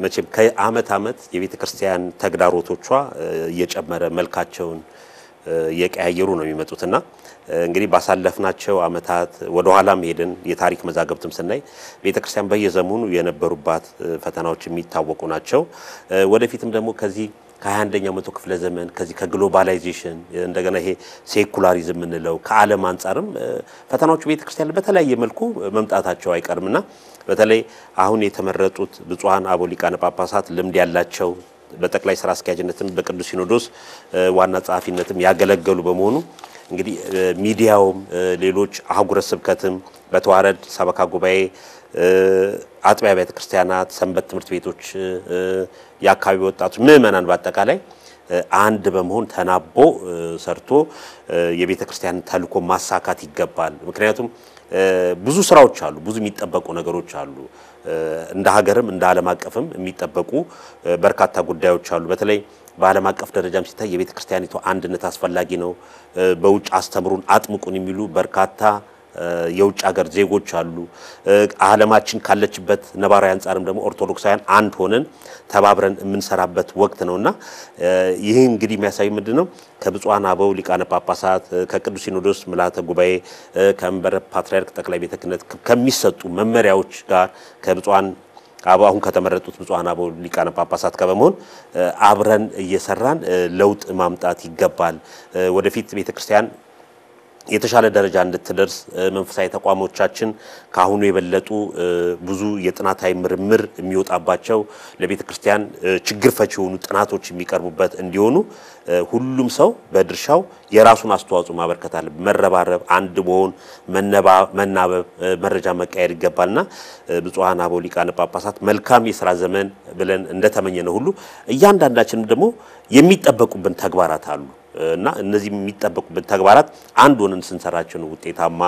መቼም ከአመት አመት የቤተ ክርስቲያን ተግዳሮቶቿ እየጨመረ መልካቸውን እየቀያየሩ ነው የሚመጡትና እንግዲህ ባሳለፍናቸው አመታት ወደ ኋላም ሄደን የታሪክ መዛገብትም ስናይ ቤተ ክርስቲያን በየዘመኑ የነበሩባት ፈተናዎች የሚታወቁ ናቸው ወደፊትም ደግሞ ከዚህ ከ21ኛው መቶ ክፍለ ዘመን ከዚህ ከግሎባላይዜሽን እንደገና ይሄ ሴኩላሪዝም እንለው ከዓለም አንፃርም ፈተናዎቹ ቤተ ክርስቲያን በተለያየ መልኩ መምጣታቸው አይቀርምና በተለይ አሁን የተመረጡት ብፁዓን አበው ሊቃነ ጳጳሳት ልምድ ያላቸው በጠቅላይ ስራ አስኪያጅነትም በቅዱስ ሲኖዶስ ዋና ጸሐፊነትም ያገለገሉ በመሆኑ እንግዲህ ሚዲያውም ሌሎች አህጉረ ስብከትም በተዋረድ ሰበካ ጉባኤ አጥቢያ ቤተ ክርስቲያናት ሰንበት ትምህርት ቤቶች የአካባቢ ወጣቶች ምእመናን በአጠቃላይ አንድ በመሆን ተናቦ ሰርቶ የቤተ ክርስቲያን ተልኮ ማሳካት ይገባል ምክንያቱም ብዙ ስራዎች አሉ ብዙ የሚጠበቁ ነገሮች አሉ እንደ ሀገርም እንደ ዓለም አቀፍም የሚጠበቁ በርካታ ጉዳዮች አሉ በተለይ በዓለም አቀፍ ደረጃም ሲታይ የቤተ ክርስቲያኒቱ አንድነት አስፈላጊ ነው በውጭ አስተምሩን አጥምቁን የሚሉ በርካታ የውጭ ሀገር ዜጎች አሉ ዓለማችን ካለችበት ነባራዊ አንፃርም ደግሞ ኦርቶዶክሳውያን አንድ ሆነን ተባብረን የምንሰራበት ወቅት ነውና ይሄ እንግዲህ የሚያሳይ ምንድነው ከብፁዓን አበው ሊቃነ ጳጳሳት ከቅዱስ ሲኖዶስ ምልዓተ ጉባኤ ከመንበረ ፓትርያርክ ጠቅላይ ቤተ ክህነት ከሚሰጡ መመሪያዎች ጋር ከብፁዓን አበው አሁን ከተመረጡት ብፁዓን አበው ሊቃነ ጳጳሳት ጋር በመሆን አብረን እየሰራን ለውጥ ማምጣት ይገባል ወደፊት ቤተ ክርስቲያን የተሻለ ደረጃ እንድትደርስ መንፈሳዊ ተቋሞቻችን ካሁኑ የበለጡ ብዙ የጥናታዊ ምርምር የሚወጣባቸው ለቤተ ክርስቲያን ችግር ፈቺ የሆኑ ጥናቶች የሚቀርቡበት እንዲሆኑ ሁሉም ሰው በድርሻው የራሱን አስተዋጽኦ ማበርከት አለ መረባረብ አንድ መሆን መናበብ መረጃ መቀየር ይገባልና ብፁዓን አበው ሊቃነ ጳጳሳት መልካም የሥራ ዘመን ብለን እንደተመኘነው ሁሉ እያንዳንዳችንም ደግሞ የሚጠበቁብን ተግባራት አሉ እና እነዚህ የሚጠበቁበት ተግባራት አንድ ሆነን ስንሰራቸው ነው ውጤታማ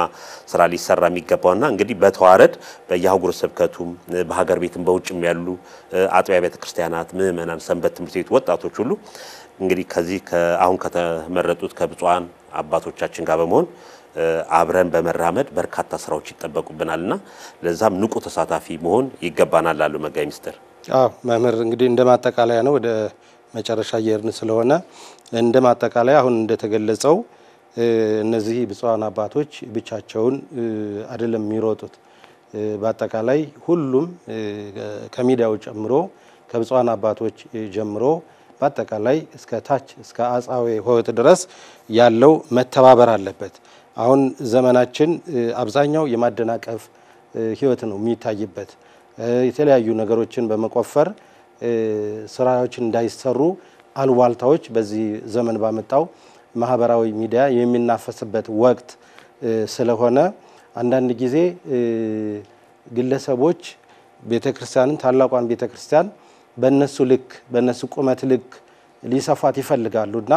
ስራ ሊሰራ የሚገባውና እንግዲህ በተዋረድ በየአህጉረ ስብከቱም በሀገር ቤትም በውጭም ያሉ አጥቢያ ቤተ ክርስቲያናት ምእመናን ሰንበት ትምህርት ቤት ወጣቶች ሁሉ እንግዲህ ከዚህ አሁን ከተመረጡት ከብፁዓን አባቶቻችን ጋር በመሆን አብረን በመራመድ በርካታ ስራዎች ይጠበቁብናልና ለዛም ንቁ ተሳታፊ መሆን ይገባናል አሉ መጋቢ ምስጢር መምህር እንግዲህ እንደማጠቃለያ ነው ወደ መጨረሻ የርን ስለሆነ እንደማጠቃለያ አሁን እንደተገለጸው እነዚህ ብፁዓን አባቶች ብቻቸውን አይደለም የሚሮጡት በአጠቃላይ ሁሉም ከሚዲያው ጨምሮ ከብፁዓን አባቶች ጀምሮ በአጠቃላይ እስከ ታች እስከ አጻዌ ሆት ድረስ ያለው መተባበር አለበት አሁን ዘመናችን አብዛኛው የማደናቀፍ ህይወት ነው የሚታይበት የተለያዩ ነገሮችን በመቆፈር ስራዎች እንዳይሰሩ አልዋልታዎች በዚህ ዘመን ባመጣው ማህበራዊ ሚዲያ የሚናፈስበት ወቅት ስለሆነ አንዳንድ ጊዜ ግለሰቦች ቤተክርስቲያንን ታላቋን ቤተክርስቲያን በእነሱ ልክ በእነሱ ቁመት ልክ ሊሰፋት ይፈልጋሉና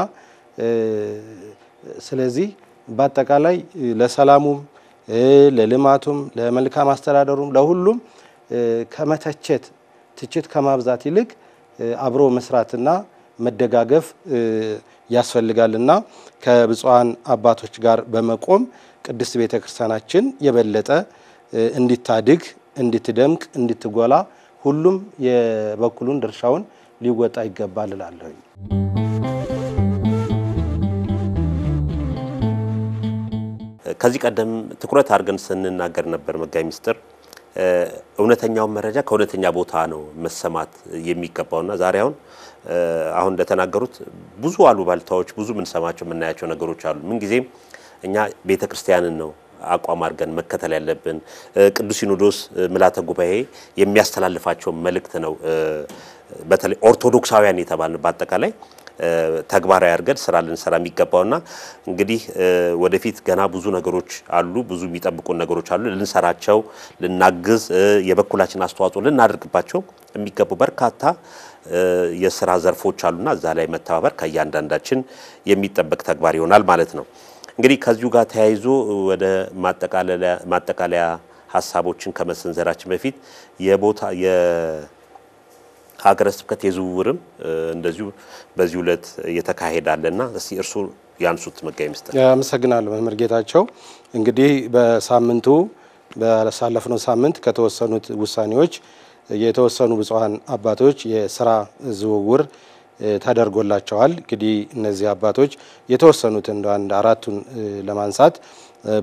ስለዚህ በአጠቃላይ ለሰላሙም ለልማቱም ለመልካም አስተዳደሩም ለሁሉም ከመተቸት ትችት ከማብዛት ይልቅ አብሮ መስራትና መደጋገፍ ያስፈልጋልና ከብፁዓን አባቶች ጋር በመቆም ቅድስት ቤተክርስቲያናችን የበለጠ እንድታድግ እንድትደምቅ እንድትጎላ ሁሉም የበኩሉን ድርሻውን ሊወጣ ይገባል እላለሁ። ከዚህ ቀደም ትኩረት አድርገን ስንናገር ነበር መጋቢ ምስጢር እውነተኛው መረጃ ከእውነተኛ ቦታ ነው መሰማት የሚገባውና ዛሬ አሁን እንደተናገሩት ብዙ አሉባልታዎች ብዙ ምን ሰማቸው ምናያቸው ነገሮች አሉ። ምን ጊዜም እኛ ቤተክርስቲያንን ነው አቋም አድርገን መከተል ያለብን። ቅዱስ ሲኖዶስ ምልዓተ ጉባኤ የሚያስተላልፋቸው መልእክት ነው። በተለይ ኦርቶዶክሳውያን የተባልን በአጠቃላይ ተግባራዊ አድርገን ስራ ልንሰራ የሚገባውና እንግዲህ ወደፊት ገና ብዙ ነገሮች አሉ፣ ብዙ የሚጠብቁን ነገሮች አሉ። ልንሰራቸው ልናግዝ የበኩላችን አስተዋጽኦ ልናደርግባቸው የሚገቡ በርካታ የሥራ ዘርፎች አሉና እዛ ላይ መተባበር ከያንዳንዳችን የሚጠበቅ ተግባር ይሆናል ማለት ነው። እንግዲህ ከዚሁ ጋር ተያይዞ ወደ ማጠቃለያ ሐሳቦችን ከመሰንዘራችን በፊት የቦታ ሀገረ ስብከት የዝውውርም እንደዚሁ በዚሁ ዕለት የተካሄዳለና እስቲ እርሱ ያንሱት መጋቢ ምስጢር። አመሰግናለሁ መምህር ጌታቸው። እንግዲህ በሳምንቱ በሳለፍነው ሳምንት ከተወሰኑት ውሳኔዎች የተወሰኑ ብፁዓን አባቶች የሥራ ዝውውር ተደርጎላቸዋል። እንግዲህ እነዚህ አባቶች የተወሰኑት እንደ አንድ አራቱን ለማንሳት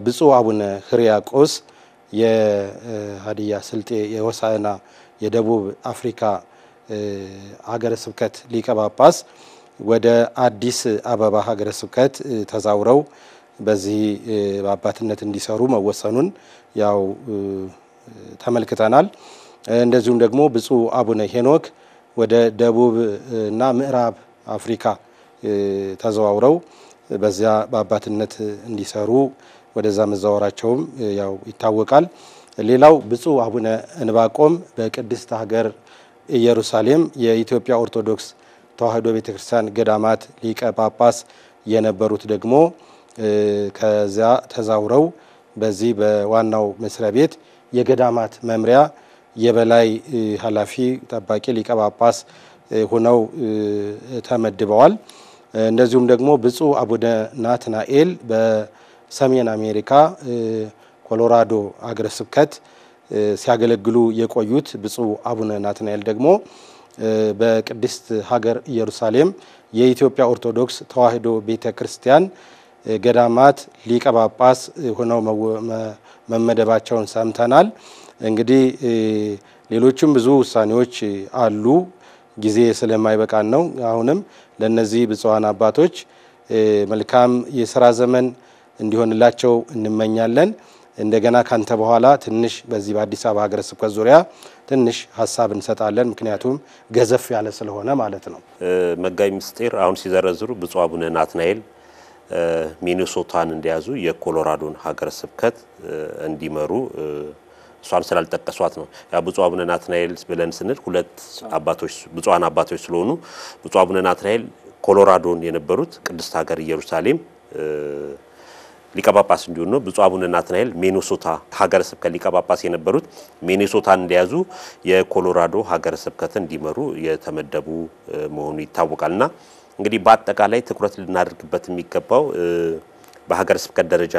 ብፁዕ አቡነ ሕርያቆስ የሀዲያ ስልጤ የሆሳዕና የደቡብ አፍሪካ ሀገረ ስብከት ሊቀ ጳጳስ ወደ አዲስ አበባ ሀገረ ስብከት ተዛውረው በዚህ በአባትነት እንዲሰሩ መወሰኑን ያው ተመልክተናል። እንደዚሁም ደግሞ ብፁዕ አቡነ ሄኖክ ወደ ደቡብ እና ምዕራብ አፍሪካ ተዘዋውረው በዚያ በአባትነት እንዲሰሩ ወደዛ መዛወራቸውም ያው ይታወቃል። ሌላው ብፁዕ አቡነ እንባቆም በቅድስት ሀገር ኢየሩሳሌም የኢትዮጵያ ኦርቶዶክስ ተዋሕዶ ቤተክርስቲያን ገዳማት ሊቀ ጳጳስ የነበሩት ደግሞ ከዚያ ተዛውረው በዚህ በዋናው መስሪያ ቤት የገዳማት መምሪያ የበላይ ኃላፊ ጠባቂ ሊቀ ጳጳስ ሆነው ተመድበዋል። እንደዚሁም ደግሞ ብፁዕ አቡነ ናትናኤል በሰሜን አሜሪካ ኮሎራዶ ሀገረ ስብከት ሲያገለግሉ የቆዩት ብፁዕ አቡነ ናትናኤል ደግሞ በቅድስት ሀገር ኢየሩሳሌም የኢትዮጵያ ኦርቶዶክስ ተዋሕዶ ቤተክርስቲያን ገዳማት ሊቀ ጳጳስ ሆነው መመደባቸውን ሰምተናል። እንግዲህ ሌሎችም ብዙ ውሳኔዎች አሉ፣ ጊዜ ስለማይበቃን ነው። አሁንም ለነዚህ ብፁዓን አባቶች መልካም የሥራ ዘመን እንዲሆንላቸው እንመኛለን። እንደገና ካንተ በኋላ ትንሽ በዚህ በአዲስ አበባ ሀገረ ስብከት ዙሪያ ትንሽ ሐሳብ እንሰጣለን፣ ምክንያቱም ገዘፍ ያለ ስለሆነ ማለት ነው። መጋቢ ምስጢር አሁን ሲዘረዝሩ ብፁዕ አቡነ ናትናኤል ሚኒሶታን እንዲያዙ የኮሎራዶን ሀገረ ስብከት እንዲመሩ እሷን ስላልጠቀሷት ነው። ያ ብፁዕ አቡነ ናትናኤል ብለን ስንል ሁለት አባቶች ብፁዓን አባቶች ስለሆኑ ብፁዕ አቡነ ናትናኤል ኮሎራዶን የነበሩት ቅድስት ሀገር ኢየሩሳሌም ሊቀ ጳጳስ እንዲሆኑ ነው። ብፁዕ አቡነ ናትናኤል ሚኒሶታ ሀገረ ስብከት ሊቀ ጳጳስ የነበሩት ሚኒሶታን እንዲያዙ የኮሎራዶ ሀገረ ስብከት እንዲመሩ የተመደቡ መሆኑ ይታወቃልና እንግዲህ በአጠቃላይ ትኩረት ልናደርግበት የሚገባው በሀገረ ስብከት ደረጃ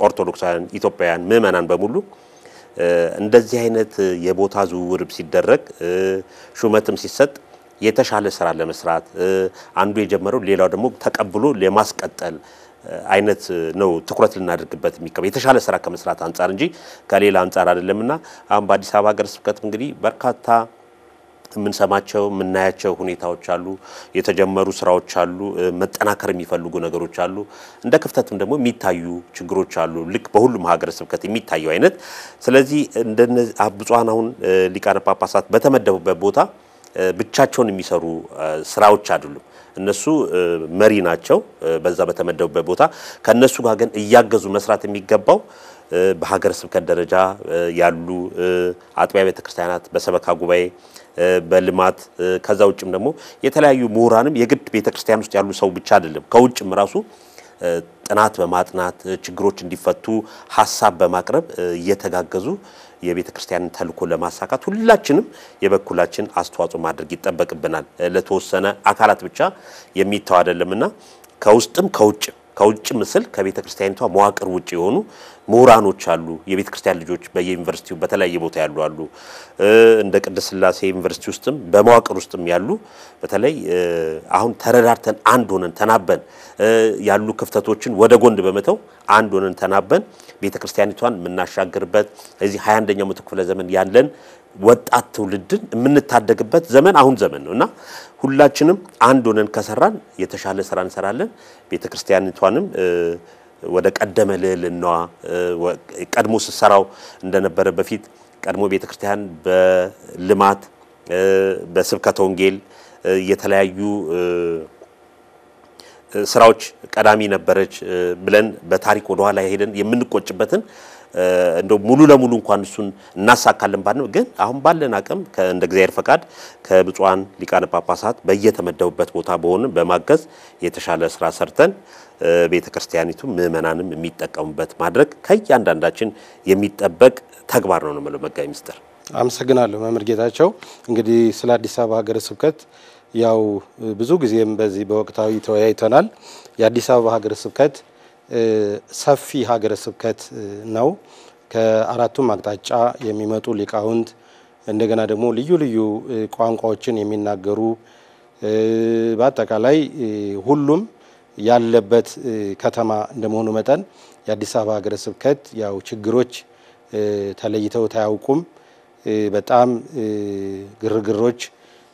ኦርቶዶክሳውያን ኢትዮጵያውያን ምእመናን በሙሉ እንደዚህ አይነት የቦታ ዝውውር ሲደረግ ሹመትም ሲሰጥ የተሻለ ስራ ለመስራት አንዱ የጀመረው ሌላው ደግሞ ተቀብሎ ለማስቀጠል አይነት ነው ትኩረት ልናደርግበት የሚገባው የተሻለ ስራ ከመስራት አንፃር እንጂ ከሌላ አንፃር አይደለምና አሁን በአዲስ አበባ ሀገረ ስብከት እንግዲህ በርካታ ምንሰማቸው ምናያቸው ሁኔታዎች አሉ፣ የተጀመሩ ስራዎች አሉ፣ መጠናከር የሚፈልጉ ነገሮች አሉ፣ እንደ ክፍተትም ደግሞ የሚታዩ ችግሮች አሉ፣ ልክ በሁሉም ሀገረ ስብከት የሚታዩ አይነት። ስለዚህ እንደነዚህ ብፁዓን አሁን ሊቃነ ጳጳሳት በተመደቡበት ቦታ ብቻቸውን የሚሰሩ ስራዎች አይደሉም። እነሱ መሪ ናቸው በዛ በተመደቡበት ቦታ። ከነሱ ጋር ግን እያገዙ መስራት የሚገባው በሀገረ ስብከት ደረጃ ያሉ አጥቢያ ቤተክርስቲያናት በሰበካ ጉባኤ በልማት ከዛ ውጭም ደግሞ የተለያዩ ምሁራንም የግድ ቤተክርስቲያን ውስጥ ያሉ ሰው ብቻ አይደለም ከውጭም ራሱ ጥናት በማጥናት ችግሮች እንዲፈቱ ሐሳብ በማቅረብ እየተጋገዙ የቤተክርስቲያንን ተልእኮ ለማሳካት ሁላችንም የበኩላችን አስተዋጽኦ ማድረግ ይጠበቅብናል። ለተወሰነ አካላት ብቻ የሚታው አይደለምና ከውስጥም ከውጭ ምስል ከቤተክርስቲያኒቷ መዋቅር ውጭ የሆኑ ምሁራኖች አሉ የቤተ ክርስቲያን ልጆች በየዩኒቨርሲቲው በተለያየ ቦታ ያሉ አሉ እንደ ቅድስት ሥላሴ ዩኒቨርሲቲ ውስጥም በመዋቅር ውስጥም ያሉ በተለይ አሁን ተረዳርተን አንድ ሆነን ተናበን ያሉ ክፍተቶችን ወደ ጎን በመተው አንድ ሆነን ተናበን ቤተ ክርስቲያኒቷን ምናሻገርበት እዚህ 21ኛው መቶ ክፍለ ዘመን ያለን ወጣት ትውልድን የምንታደግበት ዘመን አሁን ዘመን ነውና ሁላችንም አንድ ሆነን ከሰራን የተሻለ ስራ እንሰራለን ቤተ ክርስቲያኒቷንም ወደ ቀደመ ልዕልናዋ ቀድሞ ሲሰራው እንደነበረ በፊት ቀድሞ ቤተ ክርስቲያን በልማት በስብከተ ወንጌል የተለያዩ ስራዎች ቀዳሚ ነበረች ብለን በታሪክ ወደ ኋላ ሄደን የምንቆጭበትን እንደው ሙሉ ለሙሉ እንኳን እሱን እናሳካለን ባነው ግን አሁን ባለን አቅም እንደ እግዚአብሔር ፈቃድ ከብፁዓን ሊቃነ ጳጳሳት በየተመደቡበት ቦታ በሆነ በማገዝ የተሻለ ስራ ሰርተን ቤተክርስቲያኒቱ ምእመናንም የሚጠቀሙበት ማድረግ ከያንዳንዳችን የሚጠበቅ ተግባር ነው ማለት መጋቢ ሚስጥር አመሰግናለሁ መምህር ጌታቸው እንግዲህ ስለ አዲስ አበባ ሀገረ ስብከት ያው ብዙ ጊዜም በዚህ በወቅታዊ ተወያይተናል የአዲስ አበባ ሀገረ ስብከት ሰፊ ሀገረ ስብከት ነው ከአራቱም አቅጣጫ የሚመጡ ሊቃውንት እንደገና ደግሞ ልዩ ልዩ ቋንቋዎችን የሚናገሩ በአጠቃላይ ሁሉም ያለበት ከተማ እንደመሆኑ መጠን የአዲስ አበባ ሀገረ ስብከት ያው ችግሮች ተለይተው ታያውቁም በጣም ግርግሮች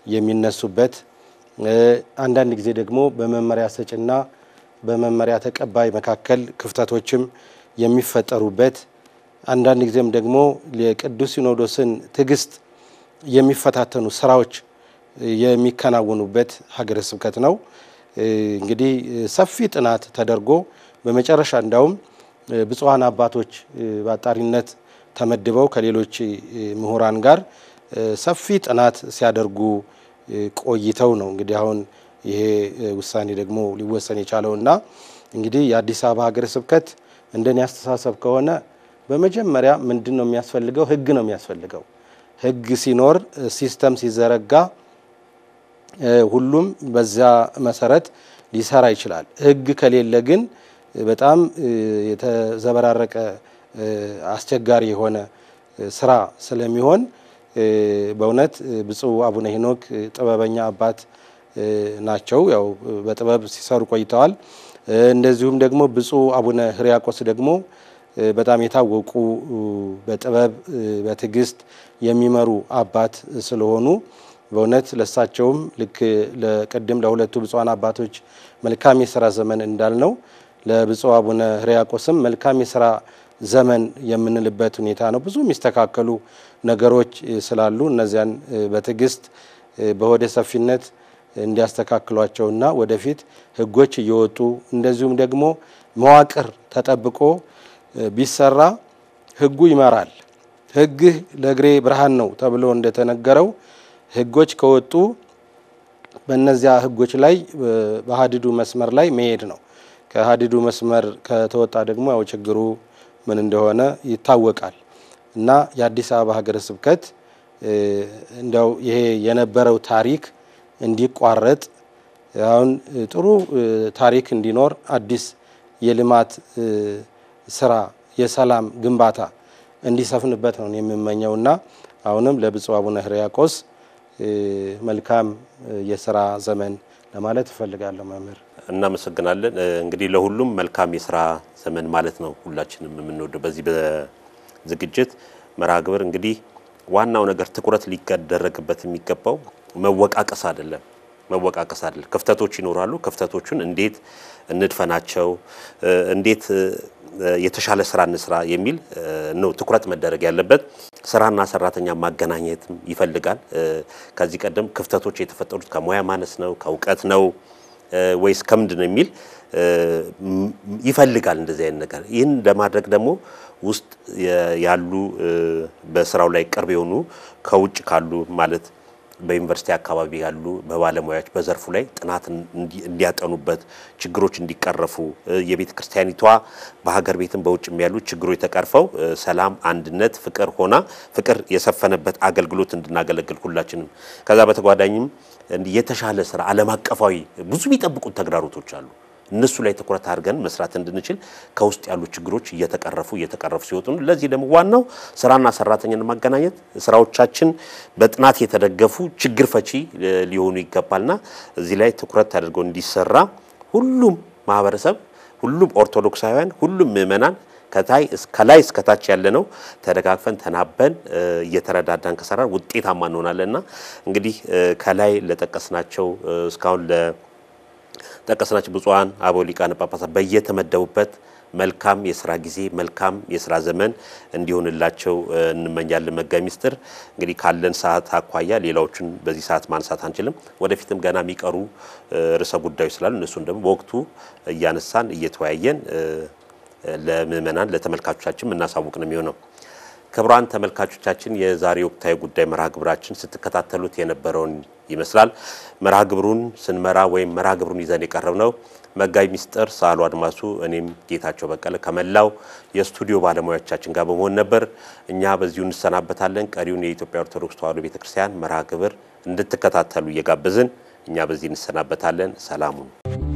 የሚነሱበት አንዳንድ ጊዜ ደግሞ በመመሪያ ሰጭና በመመሪያ ተቀባይ መካከል ክፍተቶችም የሚፈጠሩበት አንዳንድ ጊዜም ደግሞ ለቅዱስ ሲኖዶስን ትግስት የሚፈታተኑ ስራዎች የሚከናወኑበት ሀገረ ስብከት ነው እንግዲህ ሰፊ ጥናት ተደርጎ በመጨረሻ እንዳውም ብፁዓን አባቶች ባጣሪነት ተመድበው ከሌሎች ምሁራን ጋር ሰፊ ጥናት ሲያደርጉ ቆይተው ነው እንግዲህ አሁን ይሄ ውሳኔ ደግሞ ሊወሰን የቻለውና እንግዲህ የአዲስ አበባ ሀገረ ስብከት እንደኔ አስተሳሰብ ከሆነ በመጀመሪያ ምንድነው የሚያስፈልገው ህግ ነው የሚያስፈልገው ህግ ሲኖር ሲስተም ሲዘረጋ ሁሉም በዛ መሰረት ሊሰራ ይችላል ህግ ከሌለ ግን በጣም የተዘበራረቀ አስቸጋሪ የሆነ ስራ ስለሚሆን በእውነት ብፁዕ አቡነ ሄኖክ ጥበበኛ አባት ናቸው ያው በጥበብ ሲሰሩ ቆይተዋል እንደዚሁም ደግሞ ብፁዕ አቡነ ሕርያቆስ ደግሞ በጣም የታወቁ በጥበብ በትግስት የሚመሩ አባት ስለሆኑ በእውነት ለሳቸውም ልክ ለቀደም ለሁለቱ ብፁዓን አባቶች መልካም የሥራ ዘመን እንዳልነው ለብፁዕ አቡነ ሕርያቆስም መልካም የሥራ ዘመን የምንልበት ሁኔታ ነው ብዙ የሚስተካከሉ ነገሮች ስላሉ እነዚያን በትግስት በወደ ሰፊነት እንዲያስተካክሏቸውና ወደፊት ህጎች እየወጡ እንደዚሁም ደግሞ መዋቅር ተጠብቆ ቢሰራ ህጉ ይመራል ህግ ለግሬ ብርሃን ነው ተብሎ እንደተነገረው ህጎች ከወጡ በእነዚያ ህጎች ላይ በሐዲዱ መስመር ላይ መሄድ ነው ከሐዲዱ መስመር ከተወጣ ደግሞ ያው ችግሩ ምን እንደሆነ ይታወቃል እና የአዲስ አበባ ሀገረ ስብከት እንደው ይሄ የነበረው ታሪክ እንዲቋረጥ አሁን ጥሩ ታሪክ እንዲኖር አዲስ የልማት ስራ የሰላም ግንባታ እንዲሰፍንበት ነው የሚመኘውና አሁንም ለብፁዕ አቡነ ሕርያቆስ መልካም የሥራ ዘመን ለማለት ፈልጋለሁ መምህር እናመሰግናለን እንግዲህ ለሁሉም መልካም የሥራ ዘመን ማለት ነው ሁላችንም የምንወደው በዚህ በዝግጅት መራግብር እንግዲህ ዋናው ነገር ትኩረት ሊደረግበት የሚገባው መወቃቀስ አይደለም ክፍተቶች ይኖራሉ ክፍተቶቹን እንዴት እንድፈናቸው እንዴት የተሻለ ስራ እንስራ የሚል ነው ትኩረት መደረግ ያለበት ስራና ሰራተኛ ማገናኘት ይፈልጋል ከዚህ ቀደም ክፍተቶች የተፈጠሩት ከሞያ ማነስ ነው ከውቀት ነው ወይስ ከምንድነው የሚል ይፈልጋል እንደዚህ አይነት ነገር ይህን ለማድረግ ደግሞ ውስጥ ያሉ በስራው ላይ ቅርብ የሆኑ ከውጭ ካሉ ማለት በዩኒቨርሲቲ አካባቢ ያሉ በባለሙያዎች በዘርፉ ላይ ጥናት እንዲያጠኑበት ችግሮች እንዲቀረፉ የቤተ ክርስቲያኒቷ በሀገር ቤትም በውጭም ያሉ ችግሮች ተቀርፈው ሰላም አንድነት ፍቅር የሰፈነበት አገልግሎት እንድናገለግል ሁላችንም ከዛ በተጓዳኝም የተሻለ ስራ ዓለም አቀፋዊ ብዙ የሚጠብቁት ተግዳሮቶች አሉ እነሱ ላይ ትኩረት አድርገን መስራት እንድንችል ከውስጥ ያሉ ችግሮች እየተቀረፉ ሲወጡ ነው። ለዚህ ደግሞ ዋናው ስራና ሰራተኛን ማገናኘት ስራዎቻችን በጥናት የተደገፉ ችግር ፈቺ ሊሆኑ ይገባልና እዚህ ላይ ትኩረት አድርገው እንዲሰራ ሁሉም ማህበረሰብ ሁሉም ኦርቶዶክሳውያን ሁሉም ምእመናን ከላይ እስከ ታች ያለነው ተደጋግፈን ተናበን እየተረዳዳን ከሰራ ውጤታማ እንሆናለንና እንግዲህ ከላይ ለጠቀስናቸው እስካሁን ለጠቀስናቸው ብፁዓን አበው ሊቃነ ጳጳሳት በየተመደቡበት መልካም የሥራ ጊዜ መልካም የሥራ ዘመን እንዲሆንላቸው እንመኛለን። መጋቢ ምስጢር እንግዲህ ካለን ሰዓት አኳያ ሌላዎችን በዚህ ሰዓት ማንሳት አንችልም። ወደፊትም ገና የሚቀሩ ርዕሰ ጉዳዮች ስላሉ እነሱን ደግሞ በወቅቱ እያነሳን እየተወያየን ለምእመናን ለተመልካቾቻችን እናሳውቅ ነው የሚሆነው። ክቡራን ተመልካቾቻችን የዛሬ ወቅታዊ ጉዳይ መርሃ ግብራችን ስትከታተሉት የነበረውን ይመስላል። መርሃ ግብሩን ስንመራ ወይም መርሃ ግብሩን ይዘን የቀረብነው መጋቢ ምስጢር ሳህሉ አድማሱ እኔም ጌታቸው በቀለ ከመላው የስቱዲዮ ባለሙያዎቻችን ጋር በመሆን ነበር። እኛ በዚሁ እንሰናበታለን። ቀሪውን የኢትዮጵያ ኦርቶዶክስ ተዋሕዶ ቤተክርስቲያን መርሃ ግብር እንድትከታተሉ እየጋበዝን እኛ በዚህ እንሰናበታለን። ሰላም ሁኑ።